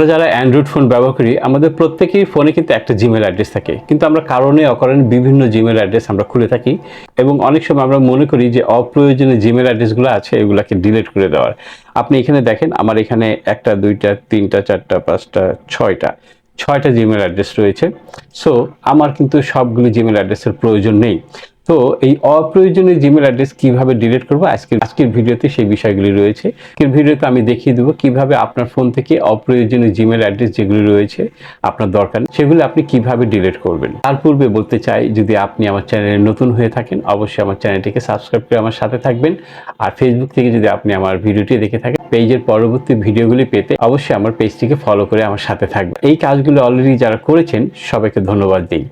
আমরা যারা Android phone ব্যবহার করি আমাদের প্রত্যেকেই ফোনে কিন্তু একটা জিমেল অ্যাড্রেস থাকে, কিন্তু আমরা কারণে অকারণে বিভিন্ন জিমেল অ্যাড্রেস আমরা খুলে থাকি এবং অনেক সময় আমরা মনে করি যে অপ্রয়োজনীয় জিমেল অ্যাড্রেসগুলো আছে এগুলাকে ডিলিট করে দেওয়ার। আপনি এখানে দেখেন আমার এখানে একটা দুইটা তিনটা চারটা পাঁচটা ছয়টা জিমেল অ্যাড্রেস রয়েছে। সো আমার কিন্তু সবগুলো জিমেল অ্যাড্রেসের প্রয়োজন নেই। তো এই অপ্রয়োজনীয় জিমেল অ্যাড্রেস কিভাবে ডিলিট করব আজকের ভিডিওতে সেই বিষয়গুলি রয়েছে। আজকের ভিডিওতে আমি দেখিয়ে দেবো কিভাবে আপনার ফোন থেকে অপ্রয়োজনীয় জিমেল অ্যাড্রেস যেগুলি রয়েছে আপনার দরকার সেগুলো আপনি কিভাবে ডিলিট করবেন। তার পূর্বে বলতে চাই, যদি আপনি আমার চ্যানেলে নতুন হয়ে থাকেন অবশ্যই আমার চ্যানেলটিকে সাবস্ক্রাইব করে আমার সাথে থাকবেন। আর ফেসবুক থেকে যদি আপনি আমার ভিডিওটি দেখে থাকেন, পেজের পরবর্তী ভিডিওগুলি পেতে অবশ্যই আমার পেজটিকে ফলো করে আমার সাথে থাকবেন। এই কাজগুলো অলরেডি যারা করেছেন সবাইকে ধন্যবাদ দিই।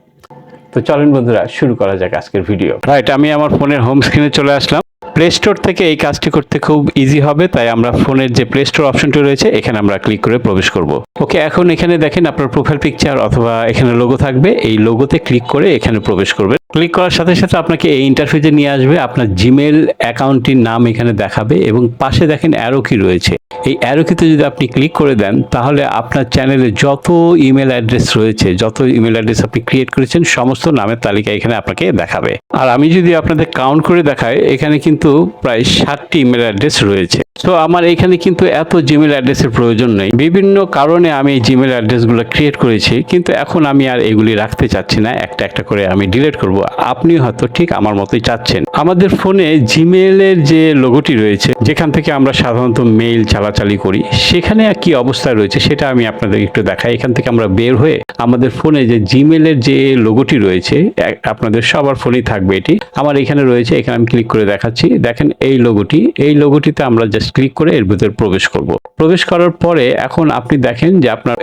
তো চলেন বন্ধুরা, শুরু করা যাক আজকের ভিডিও। রাইট, আমি আমার ফোনের হোম স্ক্রিনে চলে আসলাম। প্লে স্টোর থেকে এই কাজটি করতে খুব ইজি হবে, তাই আমরা ফোনের যে প্লে স্টোর অপশনটি রয়েছে এখানে আমরা ক্লিক করে প্রবেশ করব। ওকে, এখন এখানে দেখেন আপনার প্রোফাইল পিকচার অথবা এখানে লোগো থাকবে, এই লোগোতে ক্লিক করে এখানে প্রবেশ করবে। ক্লিক করার সাথে সাথে আপনাকে এই ইন্টারফেসে নিয়ে আসবে, আপনার জিমেল অ্যাকাউন্টটির নাম এখানে দেখাবে এবং পাশে দেখেন অ্যারো কি রয়েছে। এই অ্যারো কিতে যদি আপনি ক্লিক করে দেন তাহলে আপনার চ্যানেলে যত ইমেল অ্যাড্রেস রয়েছে, যত ইমেল অ্যাড্রেস আপনি ক্রিয়েট করেছেন সমস্ত নামের তালিকা এখানে আপনাকে দেখাবে। আর আমি যদি আপনাদের কাউন্ট করে দেখাই, এখানে কিন্তু প্রায় 60টি ইমেল অ্যাড্রেস রয়েছে। তো আমার এখানে কিন্তু এত জিমেল অ্যাড্রেসের প্রয়োজন নেই। বিভিন্ন কারণে আমি এই জিমেল অ্যাড্রেসগুলো ক্রিয়েট করেছি, কিন্তু এখন আমি আর এগুলি রাখতে চাচ্ছি না, একটা একটা করে আমি ডিলিট করব। আপনি হয়তো ঠিক আমার মতোই চাচ্ছেন। আমাদের ফোনে জিমেলের যে লোগোটি রয়েছে, যেখান থেকে আমরা সাধারণত মেইল চালাচালি করি, সেখানে কি অবস্থায় রয়েছে সেটা আমি আপনাদের একটু দেখাই। এখান থেকে আমরা বের হয়ে আমাদের ফোনে যে জিমেলের যে লোগোটি রয়েছে, আপনাদের সবার ফোনেই থাকবে এটি, আমার এখানে রয়েছে। এখানে আমি ক্লিক করে দেখাচ্ছি, দেখেন এই লোগোটিতে আমরা জাস্ট ক্লিক করে এর ভিতরে প্রবেশ করব। প্রবেশ করার পরে এখন আপনি দেখেন যে আপনার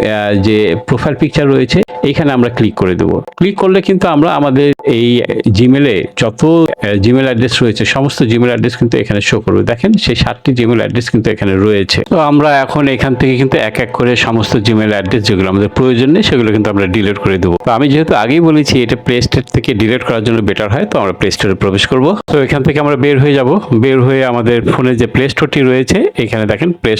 যে প্রোফাইল পিকচার রয়েছে এখানে আমরা ক্লিক করে দেব। ক্লিক করলে কিন্তু আমরা আমাদের এই জিমেলে যত জিমেল অ্যাড্রেস রয়েছে সমস্ত জিমেল অ্যাড্রেস কিন্তু এখানে শো করবে। দেখেন সেই 60টি জিমেল অ্যাড্রেস কিন্তু এখানে রয়েছে। তো আমরা এখন এখান থেকে কিন্তু এক এক করে সমস্ত জিমেল অ্যাড্রেস যেগুলো আমাদের প্রয়োজন নেই সেগুলো কিন্তু আমরা ডিলিট করে দেবো। তো আমি যেহেতু আগেই বলেছি এটা প্লে স্টোর থেকে ডিলিট করার জন্য বেটার হয়, তো আমরা প্লে স্টোরে প্রবেশ করব। তো এখান থেকে আমরা বের হয়ে যাব। বের হয়ে আমাদের ফোনে যে প্লে স্টোরটি রয়েছে এখানে দেখেন প্লে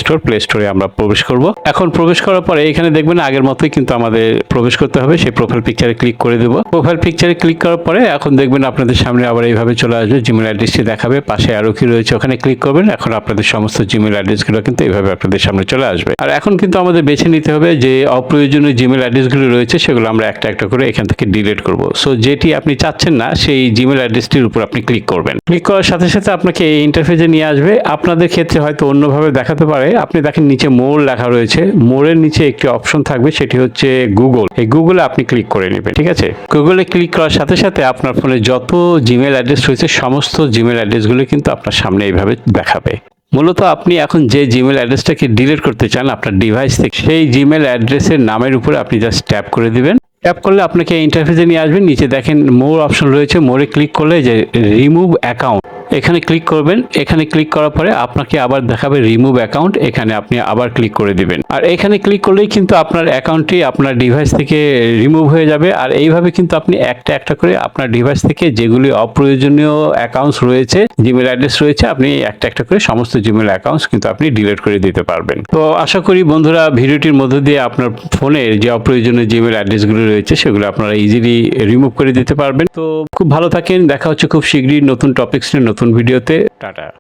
স্টোরে আমরা প্রবেশ করব। এখন প্রবেশ করার পরে এখানে দেখবেন আগের মতোই কিন্তু আমাদের প্রবেশ করতে হবে। সেই প্রোফাইল পিকচারে ক্লিক করে দেব। প্রোফাইল পিকচারে ক্লিক করার পরে এখন দেখবেন আপনাদের সামনে আবার এইভাবে চলে আসবে, জিমেল অ্যাড্রেসটি দেখাবে, পাশে আরো কি রয়েছে ওখানে ক্লিক করবেন। এখন আপনাদের সমস্ত জিমেল অ্যাড্রেসগুলো কিন্তু এইভাবে আপনাদের সামনে চলে আসবে। আর এখন কিন্তু আমাদের বেছে নিতে হবে যে অপ্রয়োজনীয় জিমেল অ্যাড্রেসগুলো রয়েছে সেগুলো আমরা একটা একটা করে এখান থেকে ডিলিট করব। সো যেটি আপনি চাচ্ছেন না সেই জিমেল অ্যাড্রেসটির উপর আপনি ক্লিক করবেন। ক্লিক করার সাথে সাথে আপনাকে এই ইন্টারফেসে নিয়ে আসবে। আপনাদের ক্ষেত্রে হয়তো অন্যভাবে দেখাতে পারে। আপনি দেখেন নিচে মোর লেখা রয়েছে, মোরের নিচে একটি অপশন থাকবে, সেটি হচ্ছে গুগল। এই গুগলে আপনি ক্লিক করে নেবেন, ঠিক আছে? গুগলে ক্লিক করার সাথে সাথে আপনার ফোনে যত জিমেল অ্যাড্রেস রয়েছে সমস্ত জিমেল অ্যাড্রেসগুলো কিন্তু আপনার সামনে এইভাবে দেখাবে। মূলত আপনি এখন যে জিমেল অ্যাড্রেসটাকে ডিলিট করতে চান আপনার ডিভাইস থেকে, সেই জিমেল অ্যাড্রেসের নামের উপরে আপনি জাস্ট ট্যাপ করে দিবেন। ট্যাপ করলে আপনাকে ইন্টারফেসে নিয়ে আসবেন। নিচে দেখেন মোর অপশন রয়েছে, মোরে ক্লিক করলে যে রিমুভ অ্যাকাউন্ট এখানে ক্লিক করবেন। এখানে ক্লিক করার পরে আপনাকে আবার দেখাবে রিমুভ অ্যাকাউন্ট, এখানে আপনি আবার ক্লিক করে দিবেন। আর এখানে ক্লিক করলেই কিন্তু আপনার অ্যাকাউন্টটি আপনার ডিভাইস থেকে রিমুভ হয়ে যাবে। আর এইভাবে কিন্তু আপনি একটা একটা করে আপনার ডিভাইস থেকে যেগুলি অপ্রয়োজনীয় অ্যাকাউন্টস রয়েছে, জিমেল অ্যাড্রেস রয়েছে, আপনি একটা একটা করে সমস্ত জিমেল অ্যাকাউন্টস কিন্তু আপনি ডিলিট করে দিতে পারবেন। তো আশা করি বন্ধুরা ভিডিওটির মধ্য দিয়ে আপনার ফোনের যে অপ্রয়োজনীয় জিমেল অ্যাড্রেসগুলো রয়েছে সেগুলো আপনারা ইজিলি রিমুভ করে দিতে পারবেন। তো খুব ভালো থাকেন, দেখা হচ্ছে খুব শীঘ্রই নতুন টপিকস নিয়ে নতুন ভিডিওতে। টাটা।